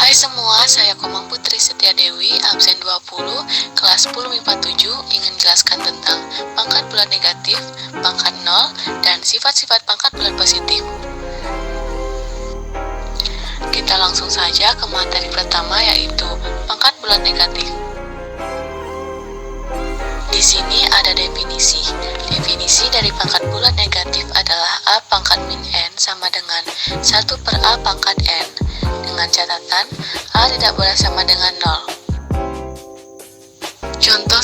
Hai semua, saya Komang Putri Setia Dewi, absen 20, kelas 10 MIPA 7, ingin jelaskan tentang pangkat bulat negatif, pangkat 0, dan sifat-sifat pangkat bulat positif. Kita langsung saja ke materi pertama, yaitu pangkat bulat negatif. Di sini ada definisi. Definisi dari pangkat bulat negatif adalah A pangkat min N sama dengan 1/A pangkat N, dengan catatan A tidak boleh sama dengan 0. Contoh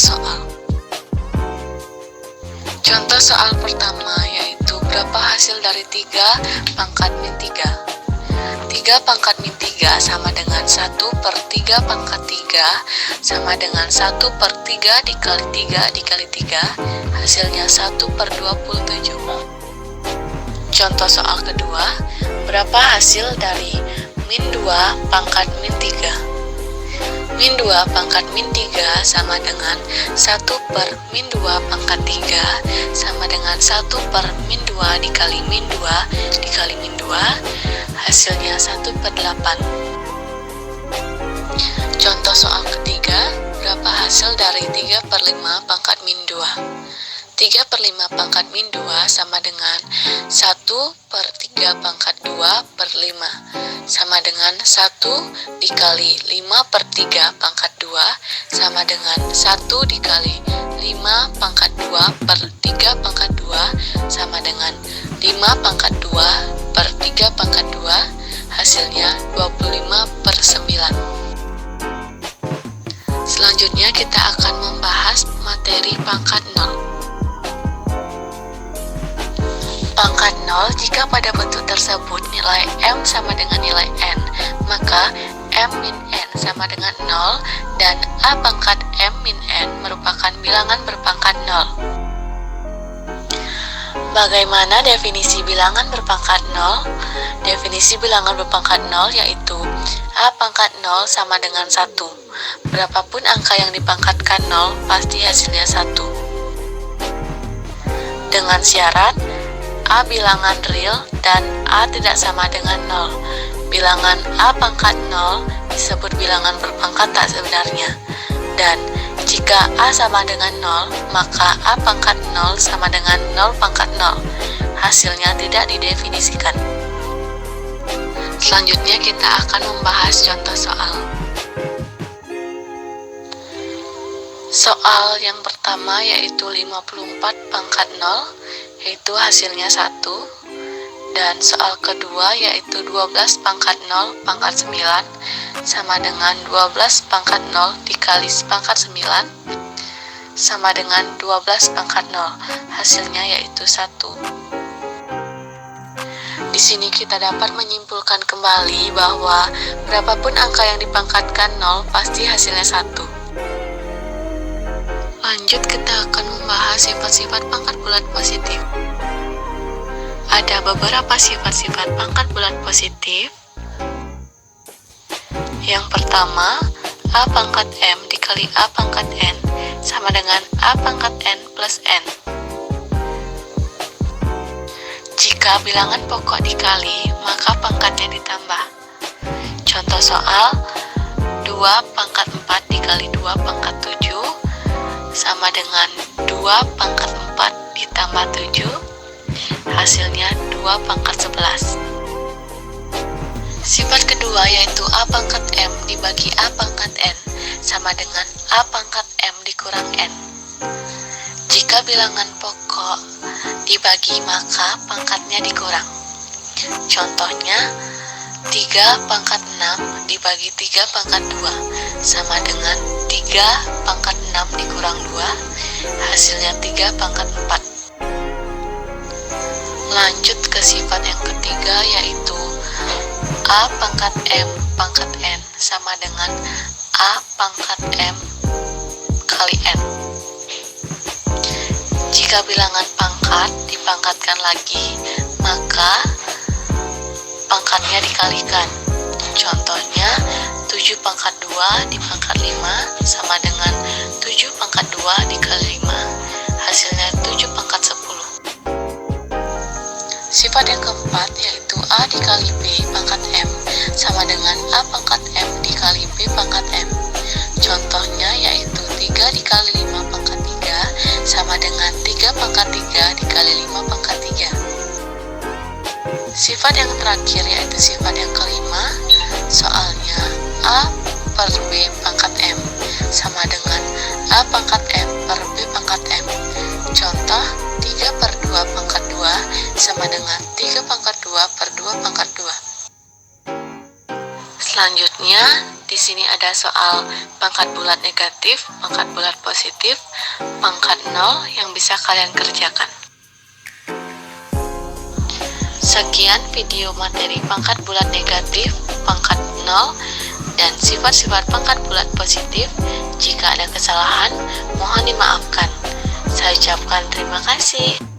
soal pertama yaitu berapa hasil dari 3 pangkat min 3. 3 pangkat min 3 sama dengan 1/3 pangkat 3 sama dengan 1/3 dikali 3 dikali 3, hasilnya 1/27. Contoh soal kedua, berapa hasil dari min 2 pangkat min 3. Min 2 pangkat min 3 sama dengan 1/min 2 pangkat 3 sama dengan 1/min 2 dikali min 2 dikali min 2, hasilnya 1/8. Contoh soal ketiga, berapa hasil dari 3/5 pangkat min 2. 3/5 pangkat min 2 sama dengan 1/3 pangkat 2/5 sama dengan 1 dikali 5/3 pangkat 2 sama dengan 1 dikali 5 pangkat 2/3 pangkat 2 sama dengan 5 pangkat 2/3 pangkat 2, hasilnya 25/9. Selanjutnya kita akan membahas materi pangkat 0. Pangkat 0, jika pada bentuk tersebut nilai M sama dengan nilai N, maka M min N sama dengan 0 dan A pangkat M min N merupakan bilangan berpangkat 0. Bagaimana definisi bilangan berpangkat 0? Definisi bilangan berpangkat 0 yaitu A pangkat 0 sama dengan 1. Berapapun angka yang dipangkatkan 0, pasti hasilnya 1. Dengan syarat A bilangan real dan A tidak sama dengan 0. Bilangan A pangkat 0 disebut bilangan berpangkat tak sebenarnya. Dan jika A sama dengan 0, maka A pangkat 0 sama dengan 0 pangkat 0. Hasilnya tidak didefinisikan. Selanjutnya kita akan membahas contoh soal. Soal yang pertama yaitu 54 pangkat 0, yaitu hasilnya 1. Dan soal kedua yaitu 12 pangkat 0 pangkat 9 sama dengan 12 pangkat 0 dikali pangkat 9 sama dengan 12 pangkat 0, hasilnya yaitu 1. Di sini kita dapat menyimpulkan kembali bahwa berapapun angka yang dipangkatkan 0 pasti hasilnya 1. Lanjut, kita akan membahas sifat-sifat pangkat bulat positif. Ada beberapa sifat-sifat pangkat bulat positif. Yang pertama, A pangkat M dikali A pangkat N sama dengan A pangkat N plus N. Jika bilangan pokok dikali, maka pangkatnya ditambah. Contoh soal, 2 pangkat 4 dikali 2 pangkat 7 sama dengan 2 pangkat 4 ditambah 7, hasilnya 2 pangkat 11. Sifat kedua yaitu A pangkat M dibagi A pangkat N sama dengan A pangkat M dikurang N. Jika bilangan pokok dibagi, maka pangkatnya dikurang. Contohnya, 3 pangkat 6 dibagi 3 pangkat 2 sama dengan 3 pangkat 6 dikurang 2, hasilnya 3 pangkat 4. Lanjut ke sifat yang ketiga yaitu A pangkat M pangkat N sama dengan A pangkat M kali N. Jika bilangan pangkat dipangkatkan lagi, maka pangkatnya dikalikan. Contohnya, 7 pangkat 2 dipangkat 5 sama dengan 7 pangkat 2 dikali 5, hasilnya 7 pangkat 10. Sifat yang keempat yaitu A dikali B pangkat M sama dengan A pangkat M 3 dikali 5 pangkat 3. Sifat yang terakhir yaitu sifat yang kelima, soalnya A per B pangkat M sama dengan A pangkat M per B pangkat M. Contoh, 3 per 2 pangkat 2 sama dengan 3 pangkat 2 per 2 pangkat 2. Selanjutnya, di sini ada soal pangkat bulat negatif, pangkat bulat positif, pangkat 0 yang bisa kalian kerjakan. Sekian video materi pangkat bulat negatif, pangkat 0, dan sifat-sifat pangkat bulat positif. Jika ada kesalahan, mohon dimaafkan. Saya ucapkan terima kasih.